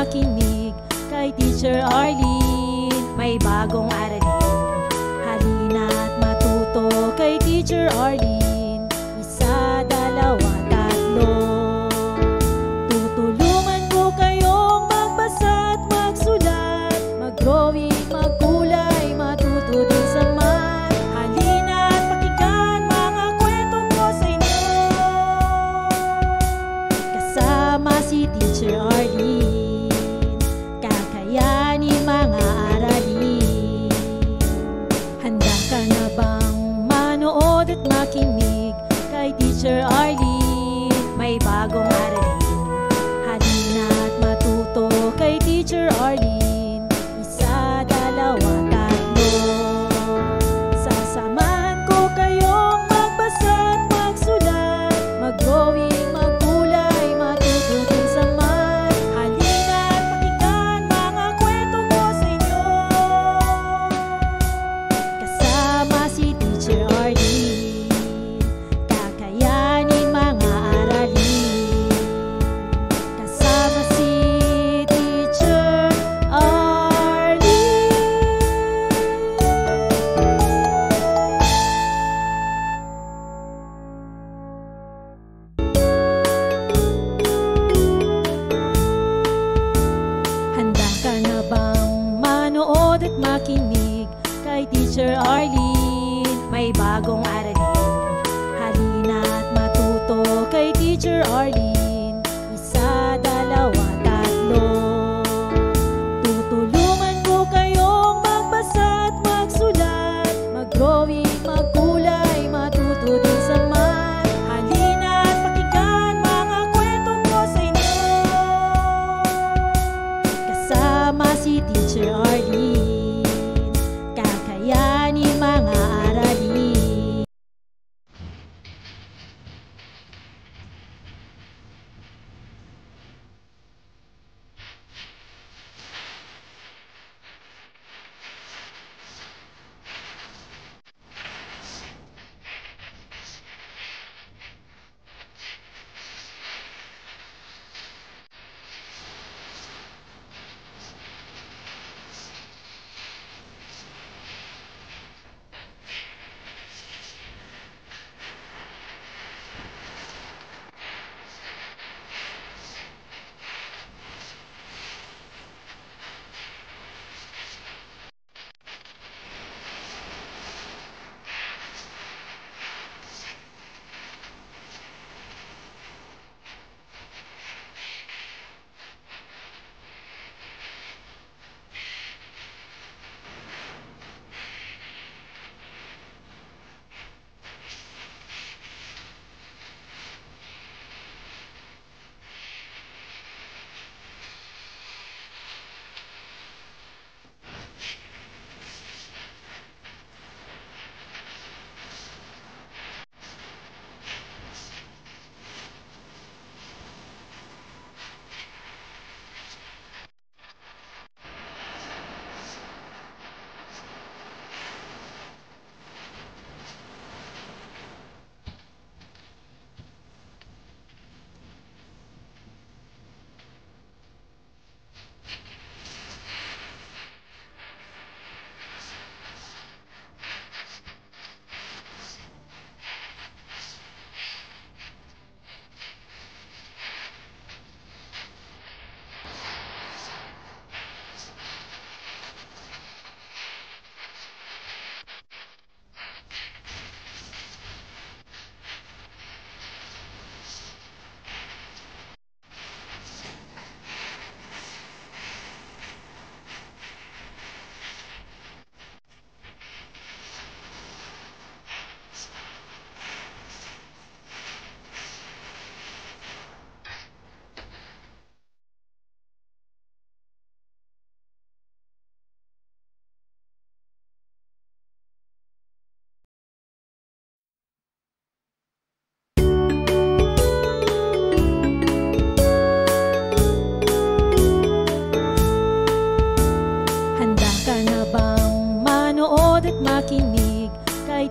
makinig kay Teacher Arlene. May bagong aralin, halina't matuto kay Teacher Arlene. Isa, dalawa, tatlo. Tutulungan ko kayong magbasa at magsulat, mag-drawing, magkulay, matuto din sa math. Halina't pakinggan mga kwento ko sa inyo, kasama si Teacher Arlene. Kakayanin mga aralin. Handa ka na bang manood at makinig kay Teacher Arlene? May bagong aralin, halina't matuto kay Teacher Arlene. Isa, dalawa, tatlo. Sasamahan ko kayong magbasa at magsulat, mag-drawing, magkulay, matuto din sa math. Halina't pakinggan mga kwento ko sa inyo, kasama si Teacher Arlene. Kakayanin mga aralin, kasama si Teacher Arlene. Handa ka na bang manood at makinig kay Teacher Arlene? May bagong aralin, halina't matuto kay Teacher Arlene. Isa, dalawa, tatlo. Tutulungan ko kayong magbasa at magsulat, mag-drawing, magkulay, matuto din sa math. Halina't pakinggan mga kwento ko sa inyo, kasama si Teacher Arlene. Kakayanin mga aralin.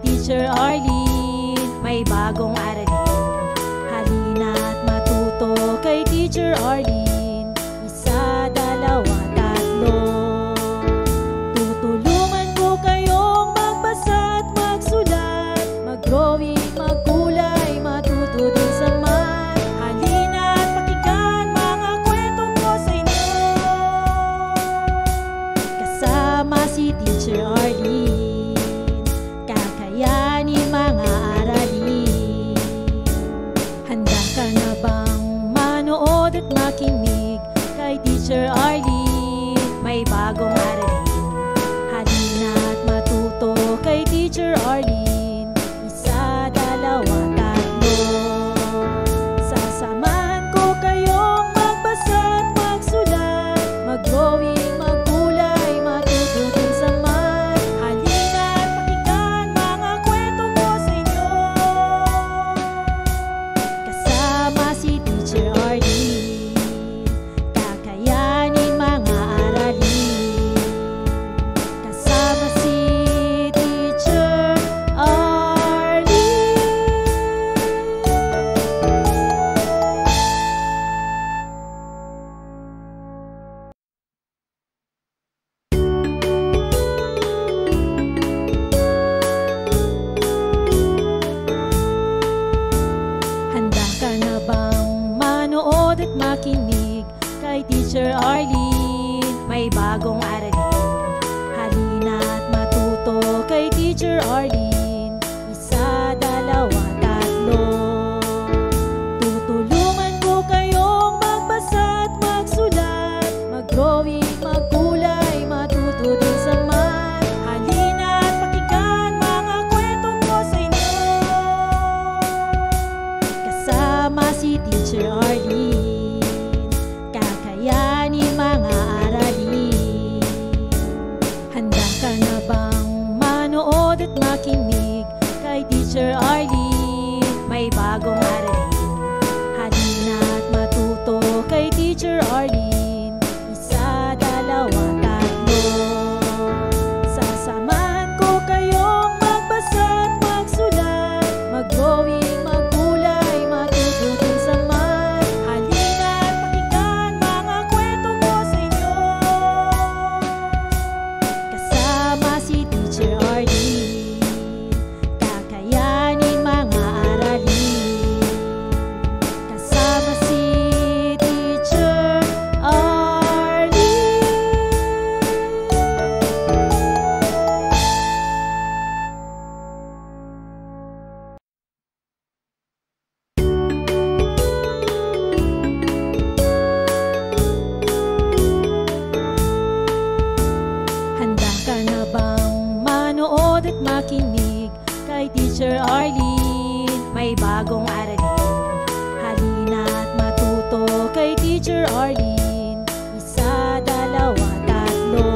Teacher Arlene, may bagong aralin. Halina't matuto kay Teacher Arlene. Isa, makinig kay Teacher Arlene. May bagong aralin, halina't matuto kay Teacher Arlene. Isa, dalawa, tatlo. Sasamahan ko kayong magbasa at magsulat, mag-drawing, magkulay, matututin sa math. Halina't pakinggan mga kwento ko sa inyo. Kasama si Teacher Arlene, kakayanin mga aralin. Kasama si Teacher Arlene. Handa ka na bang manood at makinig kay Teacher Arlene? May bagong aralin, halina't matuto kay Teacher Arlene. Isa, dalawa, tatlo. Tutulungan ko kayong magbasa at magsulat, mag-drawing, magkulay, matuto din sa math. Halina't pakinggan mga kwento ko sa inyo. Kasama si Teacher Arlene, kakayanin mga aralin. Handa ka na bang manood at makinig kay Teacher Arlene? May bagong aralin, halina't matuto kay Teacher Arlene. Isa, dalawa, tatlo. Sasamahan ko kayong magbasa at magsulat, mag-drawing, magkulay, matututin sa math. Halina't pakinggan mga kwento ko sa inyo. Kasama si Teacher Arlene, kakayanin mga aralin. Kasama si Teacher Arlene. Handa ka na bang manood at makinig kay Teacher Arlene? May bagong aralin, halina't matuto kay Teacher Arlene. Isa, dalawa, tatlo.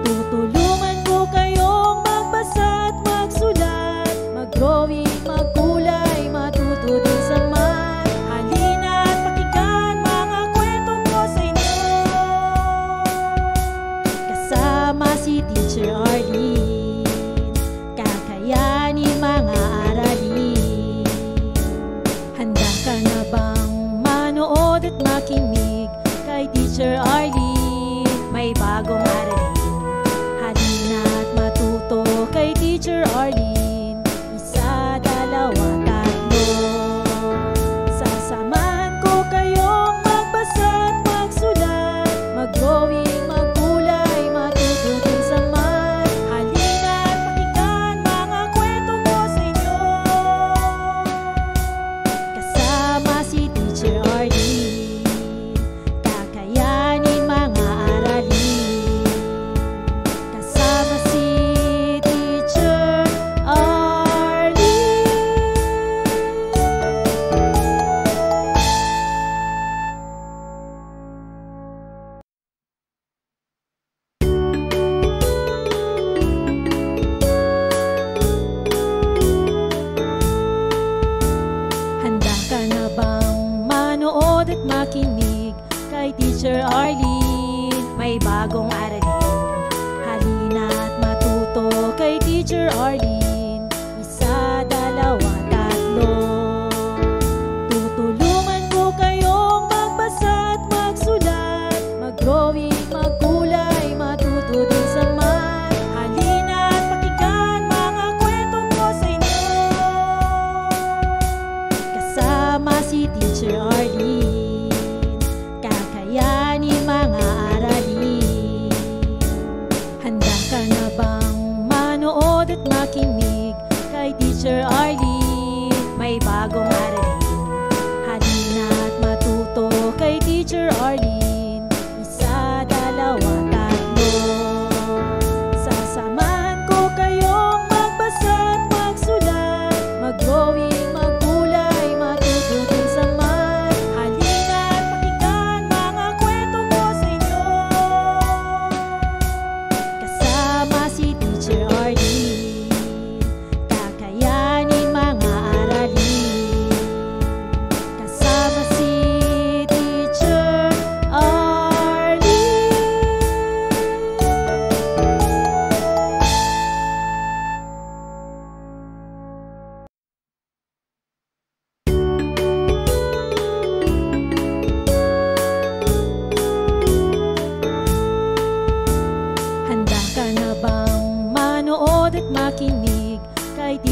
Tutulungan ko kayong magbasa at magsulat, mag-drawing, magkulay, matuto din sa math. Halina't pakinggan mga kwento ko sa inyo. Kasama si Teacher Arlene, kakayanin mga aralin. Handa ka na bang manood at makinig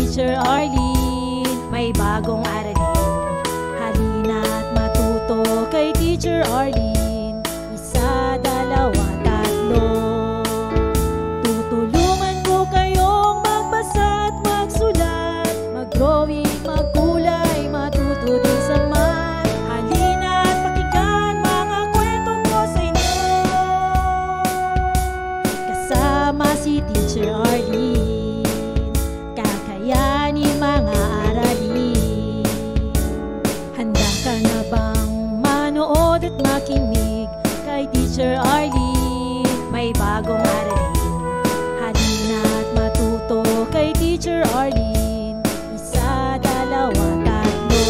Teacher Arlene, may bagong aralin. Halina't matuto kay Teacher Arlene. Isa, dalawa, tatlo. Tutulungan ko kayong magbasa at magsulat, mag-drawing, magkulay, matuto din sa math. Halina't pakinggan mga kwento ko sa inyo. Kasama si Teacher Arlene, kakayanin mga aralin. Handa ka na bang manood at makinig kay Teacher Arlene? May bagong aralin. Halina't matuto kay Teacher Arlene. Isa, dalawa, tatlo.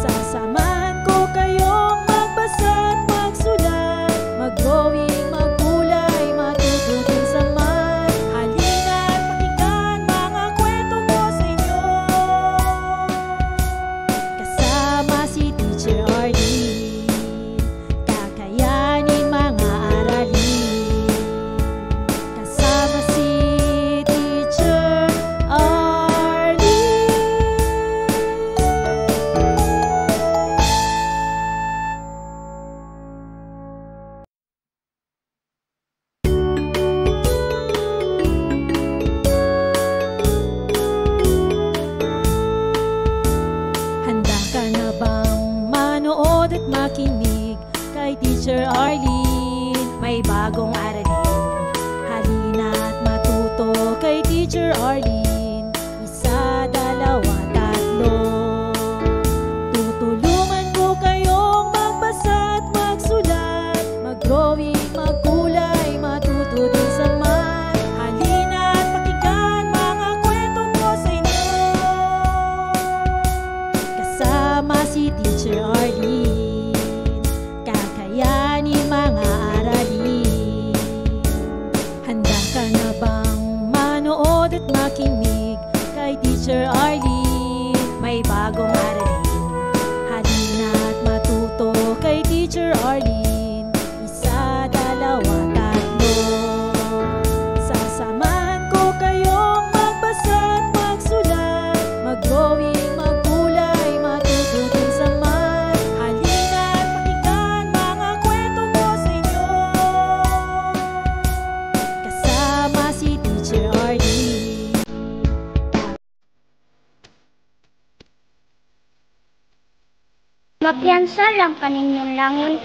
Sasamahan ko kayong magbasa at magsulat, mag-drawing, magkulay, matuto din sa math. Halina't pakinggan mga kwento ko sa inyo. Kasama si Teacher Arlene, kakayanin mga aralin. Kasama si Teacher Arlene. Handa ka na bang manood at makinig kay Teacher Arlene? May bagong aralin. Halina't matuto kay Teacher Arlene. Isa, dalawa, tatlo. Tutulungan ko kayong magbasa at magsulat, mag-drawing, magkulay, matuto din sa math. Halina't pakinggan mga kwento ko sa inyo. Kasama si Teacher Arlene, kakayanin mga aralin. Handa ka na bang manood at makinig kay Teacher Arlene? May bagong aralin. Halina't matuto kay Teacher Arlene. Isa, dalawa, tatlo. Sasamahan ko kayong magbasa at magsulat, mag-drawing, magkulay, matuto din sa math. Halina't pakinggan mga kwento ko sa inyo. Kasama si Teacher Arlene. Mapiyansa lang kaninyong langin.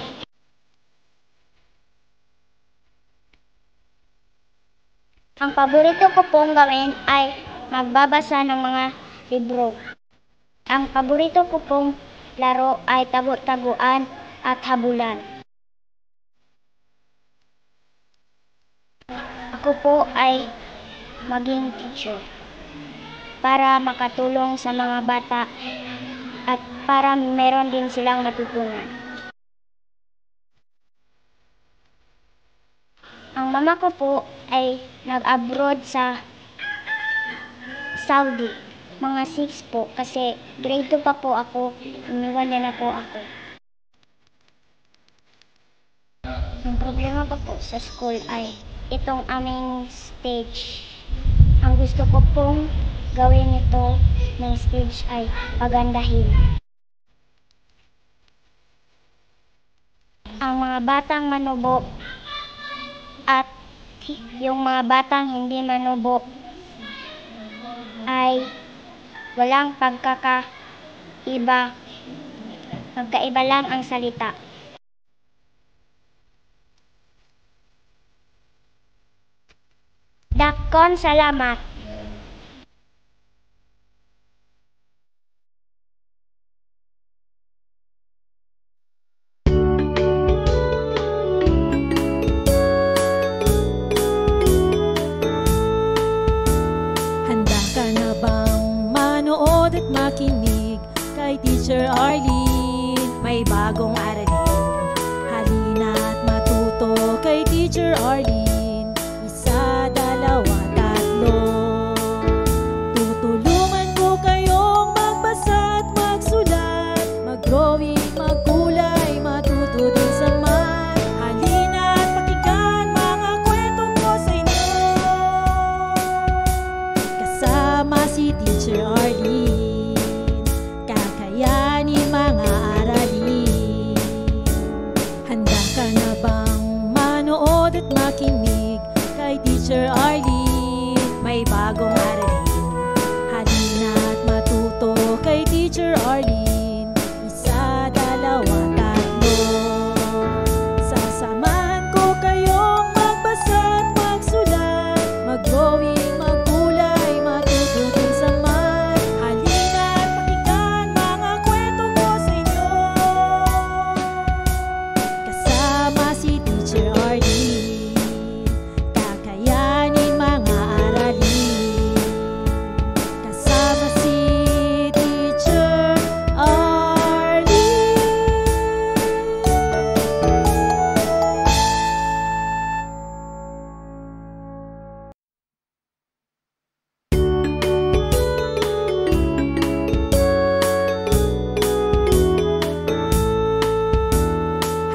Ang paborito ko pong gawin ay magbabasa ng mga libro. Ang paborito ko pong laro ay tagu-taguan at habulan. Ako po ay maging teacher para makatulong sa mga bata at para meron din silang natutunan. Ang mama ko po ay nag-abroad sa Saudi. Mga 6 po kasi grade 2 pa po ako, iniwan niya na po ako. Ang problema pa po sa school ay itong aming stage. Ang gusto ko pong gawin ito ng stage ay pagandahin. Ang mga batang manubo at yung mga batang hindi manubo ay walang pagkakaiba. Magkaiba lang ang salita. Dakon salamat. Handa ka na bang manood at makinig kay Teacher Arlene? May bagong aralin. Halina't matuto kay Teacher Arlene. Isa, dalawa, tatlo. Tutulungan ko kayong magbasa at magsulat, mag-drawing, magkulay, matuto din sa math. Halina't pakinggan mga kwento ko sa inyo. Kasama Kasama si Teacher Arlene, kakayanin mga aralin. Handa ka na bang manood at makinig kay Teacher Arlene? May bagong aralin. Halina at matuto kay Teacher Arlene. Isa, dalawa, tatlo. Sasamahan ko kayong magbasa at magsulat, mag-drawing, magkulay, matututin sa math. Halina at pakinggan mga kwento ko sa inyo. Kasama si Teacher Arlene, kakayanin mga aralin. Kasama si Teacher Arlene.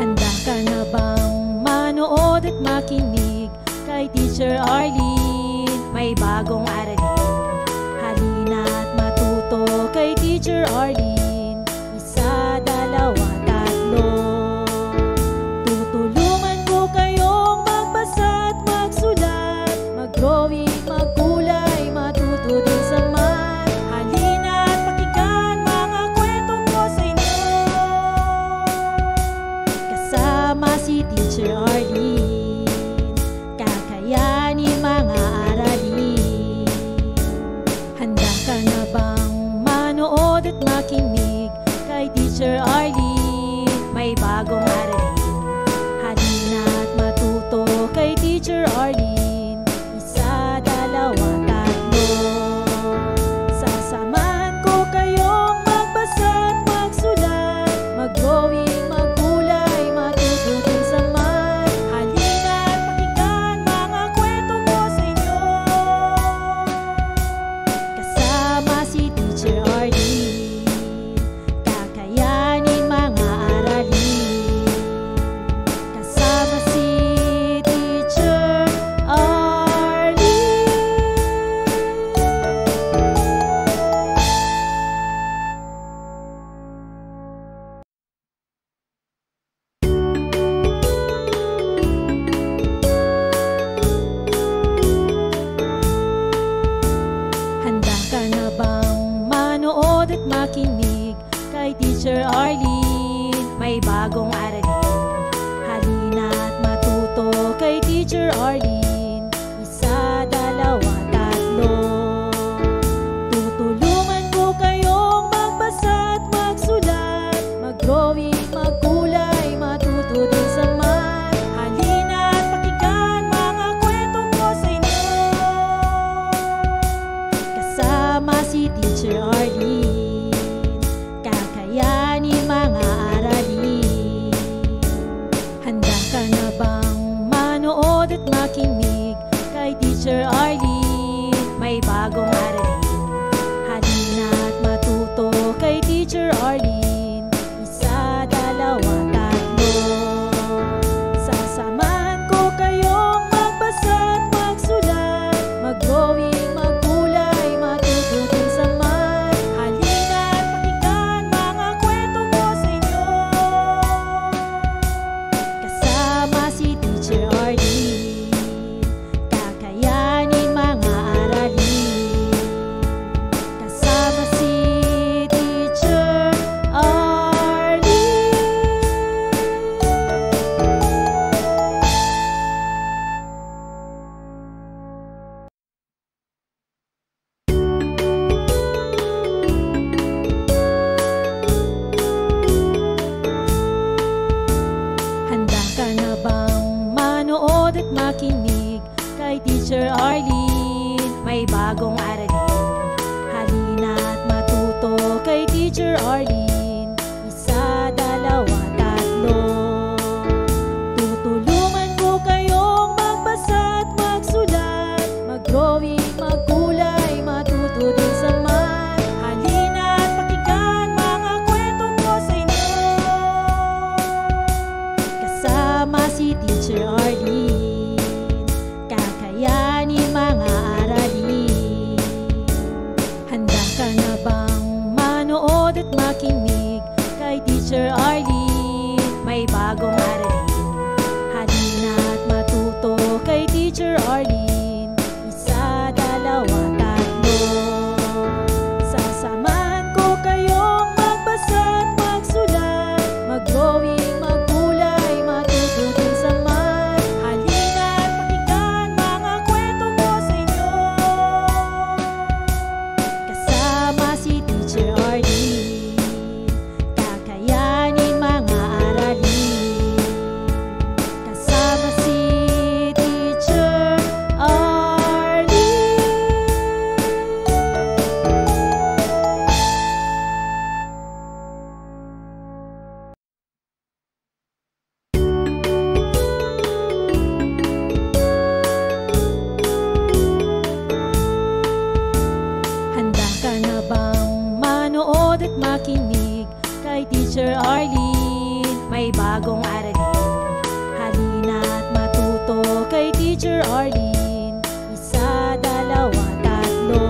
Handa ka na bang manood at makinig kay Teacher Arlene? May bagong aralin. Halina at matuto kay Teacher Arlene. Isa, dalawa, tatlo. Tutulungan ko kayong magbasa at magsulat, mag-drawing, magkulay, matututin sa math. Halina at pakinggan mga kwento ko sa inyo. Kasama si Teacher Arlene, kakayanin mga aralin. Handa ka na bang manood at makinig kay Teacher Arlene? May bagong aralin. Halina at matuto kay Teacher Arlene. Isa, dalawa, tatlo. Sasamahan ko kayong magbasa at magsulat, mag-drawing, magkulay, matututin sa math. Halina at pakinggan mga kwento ko sa inyo. Kasama si Teacher Arlene, kakayanin mga aralin. Kasama si Teacher Arlene. Handa ka na bang manood at makinig kay Teacher Arlene? May bagong aralin. Halina at matuto kay Teacher Arlene. Isa, dalawa, tatlo. Tutulungan ko kayong magbasa at magsulat, mag-drawing, magkulay, matututin sa math. Halina at pakinggan mga kwento ko sa inyo. Kasama si Teacher Arlene, kakayanin mga aralin. Handa ka na bang manood at makinig kay Teacher Arlene? May bagong aralin. Halina at matuto kay Teacher Arlene. Isa, dalawa, tatlo. Sasamahan ko kayong magbasa at magsulat, mag-drawing, magkulay, matututin sa math. makinig kay Teacher Arlene. May bagong aralin. Halina't matuto kay Teacher Arlene. Isa, dalawa, tatlo. Sasamahan ko kayong magbasa at magsulat, mag-drawing, maggulay, matututin sa math. Halina't pakinggan mga kwento ko sa inyo. Kasama si Teacher Arlene, kakayanin mga aralin. Kasama si Teacher Arlene. Handa ka na bang manood at makinig kay Teacher Arlene? May bagong aralin. Halina't matuto kay Teacher Arlene. Isa, dalawa, tatlo.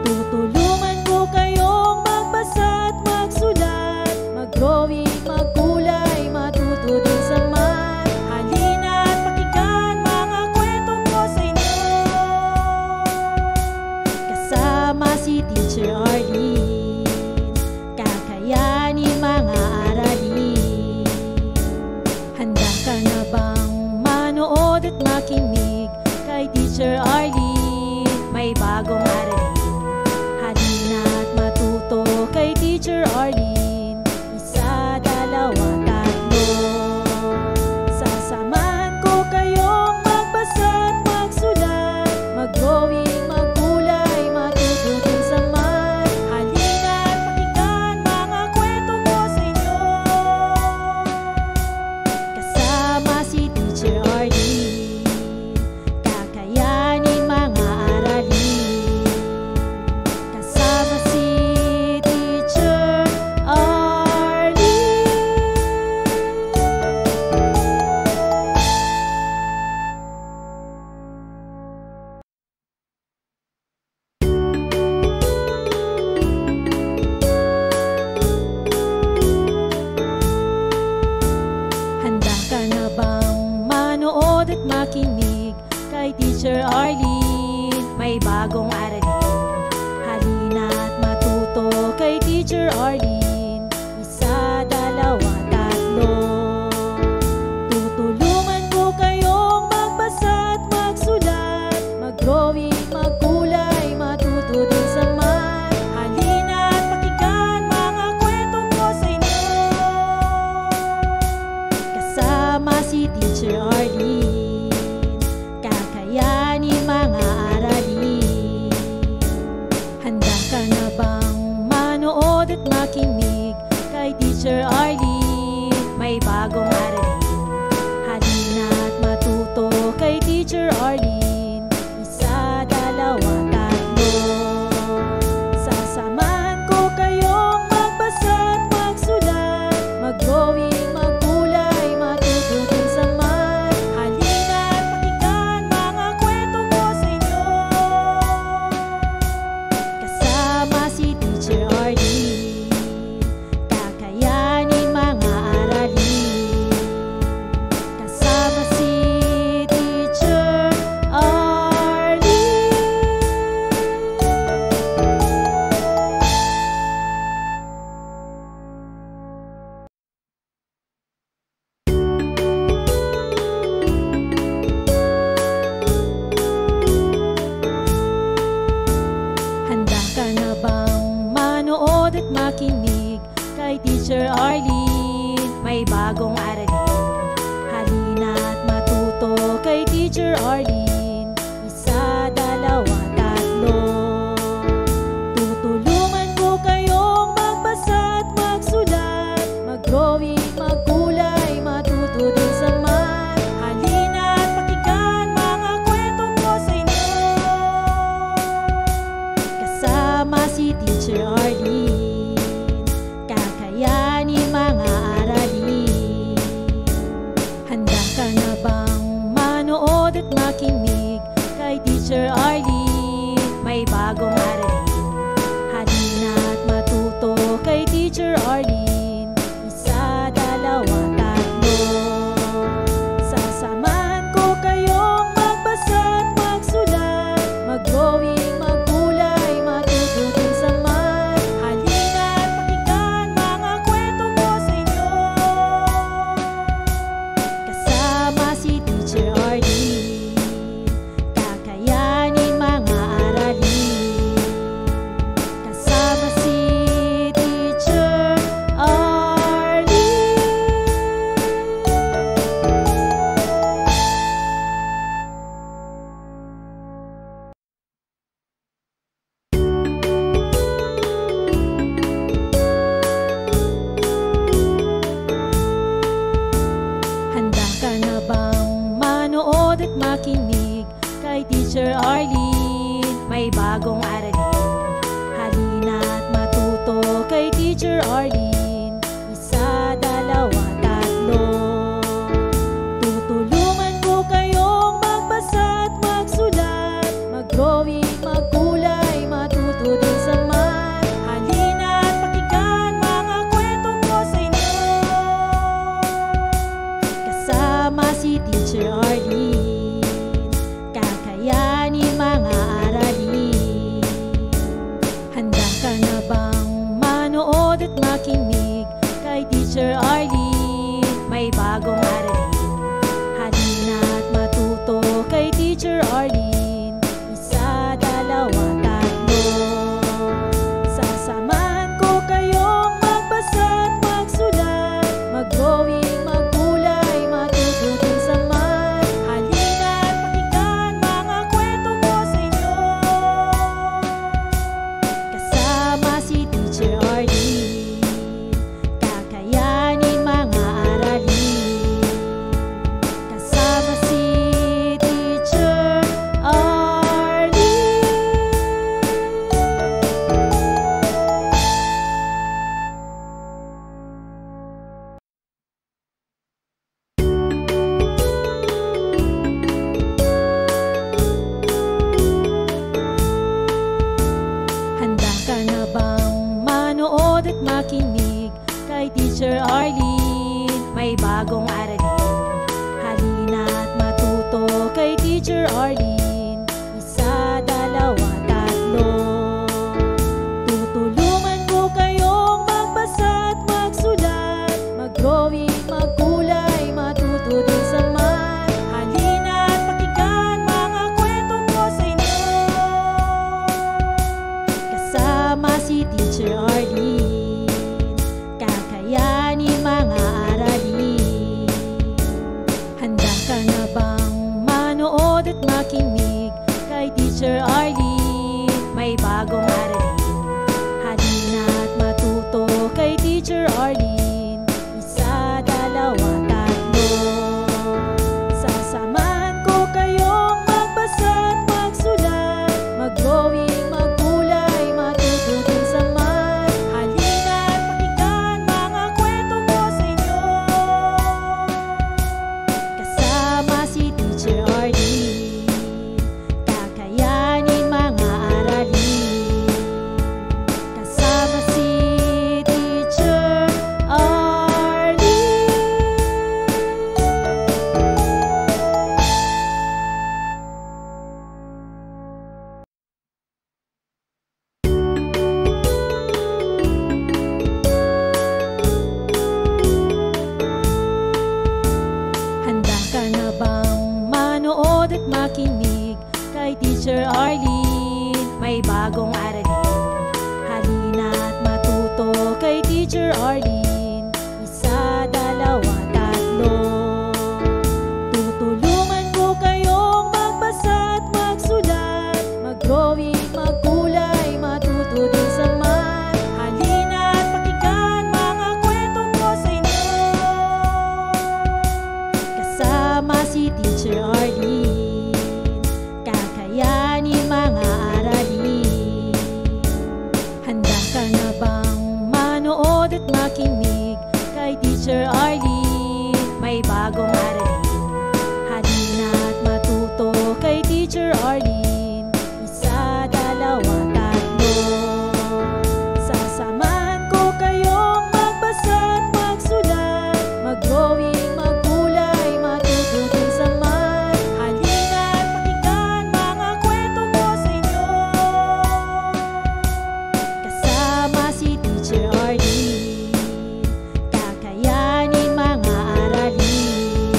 Tutulungan ko kayong magbasa at magsulat, mag-drawing, magkulay, matuto din sa math. Halina't pakinggan mga kwento ko sa inyo. Kasama si Teacher Arlene, kakayanin mga aralin. Handa ka na bang manood at makinig kay Teacher Arlene? May bagong aralin. Halina't matuto kay Teacher Arlene. Isa, dalawa, tatlo. Sasamahan ko kayong magbasa at magsulat, mag-drawing, magkulay, matututin sa math. Halina't pakinggan mga kwento ko sa inyo. Kasama si Teacher Arlene, kakayanin mga aralin. Kasama si Teacher Arlene. Handa ka na bang manood at makinig kay Teacher Arlene? May bagong aralin. Halina't matuto kay Teacher Arlene. Isa, dalawa, tatlo. Tutulungan ko kayong magbasa at magsulat, mag-drawing, magkulay, matuto din sa math. Halina't pakinggan mga kwento ko sa inyo. Kasama si Teacher Arlene, kakayanin mga aralin. Handa ka na bang manood at makinig kay Teacher Arlene? May bagong aralin. Halina't matuto kay Teacher Arlene. Isa, dalawa, tatlo. Sasamahan ko kayong magbasa at magsulat, mag-drawing, magkulay, matututin sa math. Halina't pakinggan mga kwento ko sa inyo. Kasama si Teacher Arlene, kakayanin mga aralin. Kasama si Teacher Arlene. Handa ka na bang manood at makinig kay Teacher Arlene? May bagong aralin. Halina't matuto kay Teacher Arlene. Isa, dalawa, tatlo. Tutulungan ko kayong magbasa at magsulat, mag-drawing, magkulay, matuto din sa math. Halina't pakinggan mga kwento ko sa inyo. Kasama si Teacher Arlene, kakayanin mga aralin. Handa ka na bang manood at makinig Teacher Arlene. Isa, dalawa, tatlo. Tutulungan ko kayong magbasa at magsulat, mag-drawing, magkulay, matuto din sa math. Halina at pakinggan mga kwento ko sa inyo. Kasama si Teacher Arlene, kakayanin mga aralin. Handa ka na bang manood at makinig kay Teacher Arlene? May bagong aralin. Halina at matuto kay Teacher Arlene. Isa, dalawa, tatlo. Sasamahan ko kayong magbasa at magsulat, mag-drawing, magkulay, matuto din sa math. Halina at pakinggan mga kwento ko sa inyo. Kasama si Teacher Arlene, kakayanin mga aralin. Kasama si Teacher Arlene. Handa ka na bang manood at makinig kay Teacher Arlene? May bagong aralin. Halina at matuto kay Teacher Arlene. Isa, dalawa, tatlo. Tutulungan ko kayong magbasa at magsulat, mag-drawing, magkulay, matuto din sa math. Halina at pakinggan mga kwento ko sa inyo. Kasama si Teacher Arlene, kakayanin mga aralin. Handa ka na bang manood at makinig kay Teacher Arlene? May bagong aralin. Halina at matuto kay Teacher Arlene. Isa, dalawa, tatlo. Sasamahan ko kayong magbasa at magsulat, mag-drawing, magkulay, matuto din sa math. Halina at pakinggan mga kwento ko sa inyo. Kasama si Teacher Arlene, kakayanin mga aralin. Kasama si Teacher Arlene. Handa ka na bang manood at makinig kay Teacher Arlene? May bagong aralin. Halina at matuto kay Teacher Arlene. Isa, dalawa, tatlo. Tutulungan ko kayong magbasa at magsulat, mag-drawing, magkulay, matuto din sa math. Halina at pakinggan mga kwento ko sa inyo. Kasama si Teacher Arlene, kakayanin mga aralin. Handa ka na bang manood at makinig kay Teacher Arlene? May bagong aralin. Halina at matuto kay Teacher Arlene. Isa, dalawa, tatlo. Sasamahan ko kayong magbasa at magsulat, mag-drawing, magkulay, matuto din sa math. Halina at pakinggan mga kwento ko sa inyo. Kasama si Teacher Arlene, kakayanin mga aralin.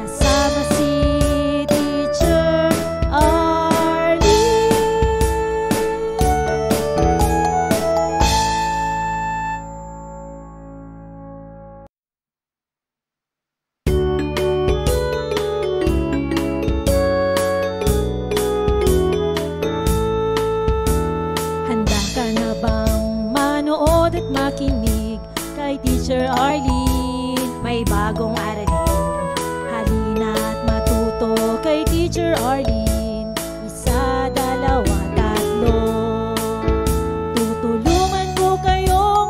Kasama si Teacher Arlene. Handa ka na bang manood at makinig kay Teacher Arlene? May bagong aralin. Halina at matuto kay Teacher Arlene. Isa, dalawa, tatlo. Tutulungan ko kayong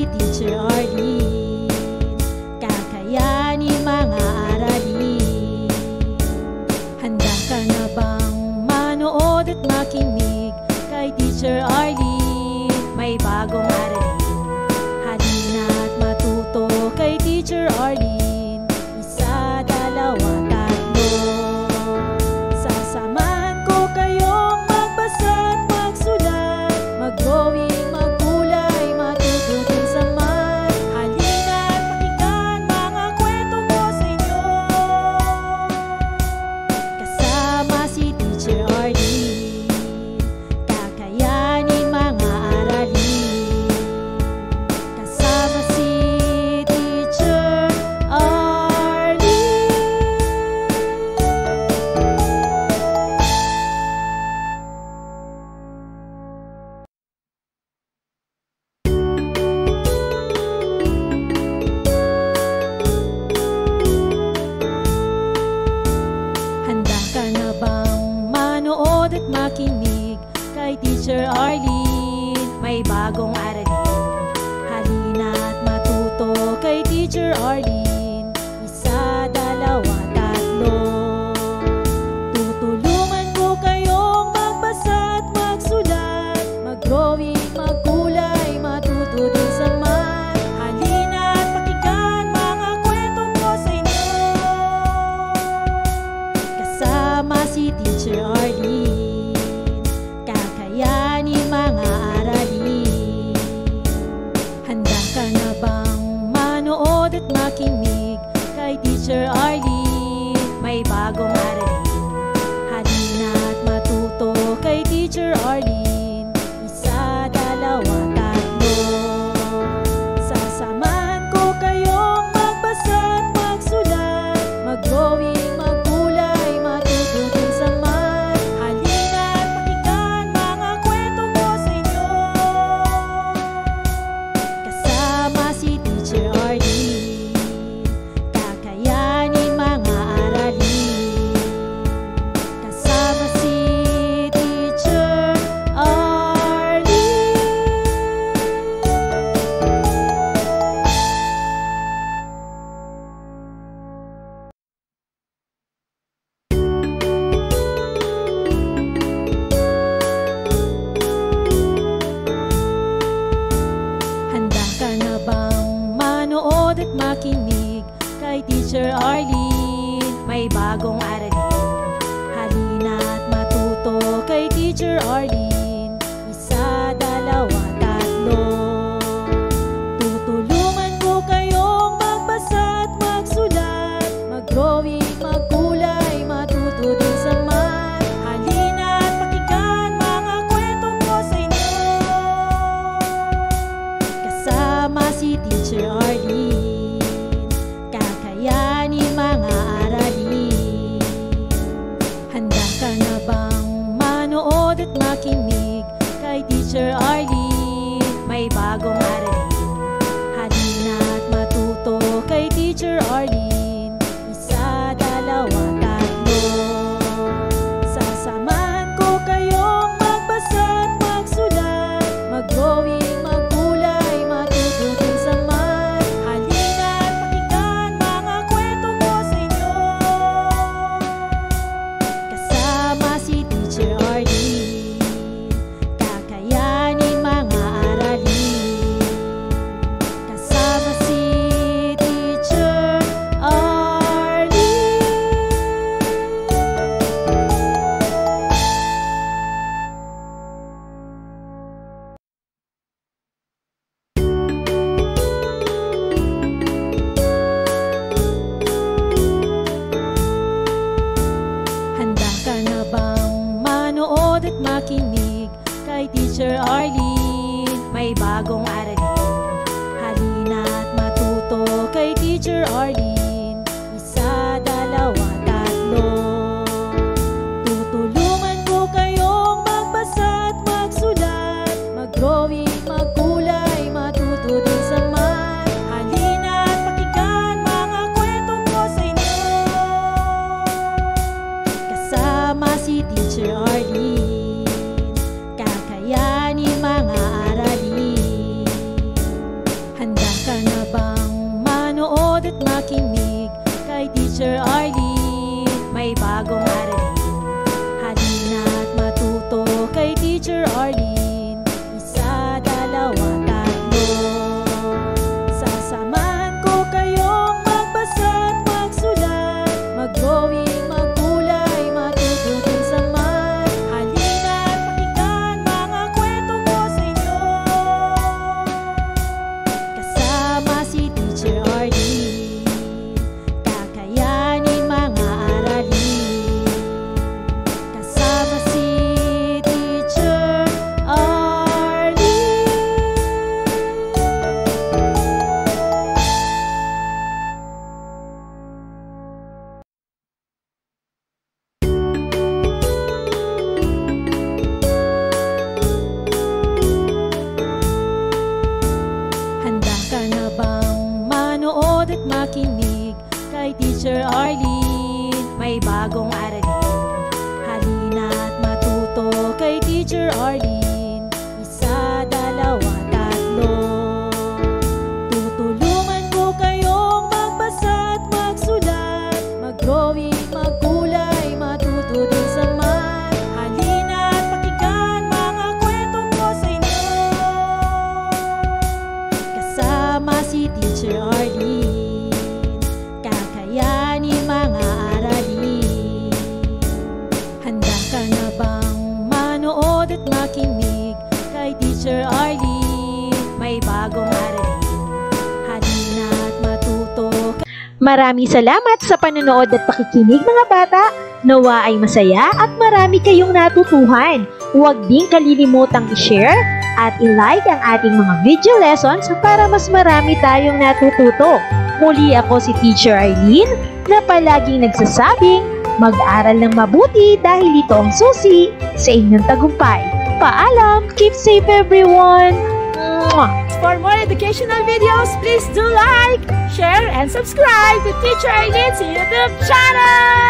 si Teacher Arlene. Kakayanin mga aralin. Handa ka na bang manood at makinig kay Teacher Arlene? May bagong aralin. Halina at matuto kay Teacher Arlene. Isa, dalawa, tatlo. Sasamahan ko kayong magbasa at magsulat, mag-drawing, magkulay, matututin sa math. Halina at pakinggan mga kwento ko sa inyo. Kasama si Teacher Arlene. Kakayanin mga aralin. Kasama si Teacher Arlene. Handa ka na bang manood at makinig kay Teacher Arlene? May bagong aralin. Halina at matuto kay Teacher Arlene. Isa, dalawa, tatlo. Tutulungan ko kayong magbasa at magsulat, mag-drawing, magkulay, matuto din sa math. Halina at pakinggan mga kwento ko sa inyo. Kasama si Teacher Arlene. Kakayanin mga aralin. Handa ka na bang manood at makinig kay Teacher Arlene? May bagong aralin. Halina at matuto kay Teacher Arlene. Isa, dalawa, tatlo. Sasamahan ko kayong magbasa at magsulat, mag-drawing, magkulay, matututin sa math. Halina at pakinggan mga kwento ko sa inyo. Kasama si Teacher Arlene. Kakayanin mga aralin. Kasama si Teacher Arlene. Handa ka na bang manood at makinig kay Teacher Arlene? May bagong aralin. Halina at matuto kay Teacher Arlene. Isa, dalawa, tatlo. Tutulungan ko kayong magbasa at magsulat, mag-drawing, magkulay, matuto din sa math. Halina at pakinggan mga kwento ko sa inyo. Kasama si Teacher Arlene. Kakayanin mga aralin. Handa ka na bang manood at makinig kay Teacher Arlene? May bagong aralin. Halina at matuto kay Teacher Arlene. Isa, dalawa, tatlo. Sasamahan ko kayong magbasa at magsulat, mag-drawing, magkulay, matututin sa math. Halina at pakinggan mga kwento ko sa inyo. Kasama si Teacher Arlene. Kakayanin mga aralin. Kasama si Teacher Arlene. Handa ka na bang manood at makinig kay Teacher Arlene? May bagong aralin. Halina at matuto kay Teacher Arlene. Isa, dalawa, tatlo. Tutulungan ko kayong magbasa at magsulat, mag-drawing, magkulay, matuto din sa math. Halina at pakinggan mga kwento ko sa inyo. Kasama si Teacher Arlene. Kakayanin mga aralin. makinig kay Teacher Arlene. May bagong aralin, halina't matuto kay Teacher Arlene. Isa, dalawa, tatlo. Tutulungan ko kayong magbasa at magsulat, mag-drawing, magkulay, matuto din sa math. Halina't pakinggan mga kwento ko sa inyo. Kasama si Teacher Arlene, kakayanin mga aralin. Handa ka na bang manood at makinig kay Teacher Arlene? May bagong aralin, halina't matuto. Maraming salamat sa panonood at pakikinig mga bata. Nawa ay masaya at marami kayong natutuhan. Huwag din kalilimutang i-share at i-like ang ating mga video lessons para mas marami tayong natututo. Muli ako si Teacher Arlene na palaging nagsasabing mag-aral ng mabuti dahil ito ang susi sa inyong tagumpay. Paalam! Keep safe everyone! Mwah! For more educational videos, please do like, share, and subscribe to Teacher Arlene's YouTube channel!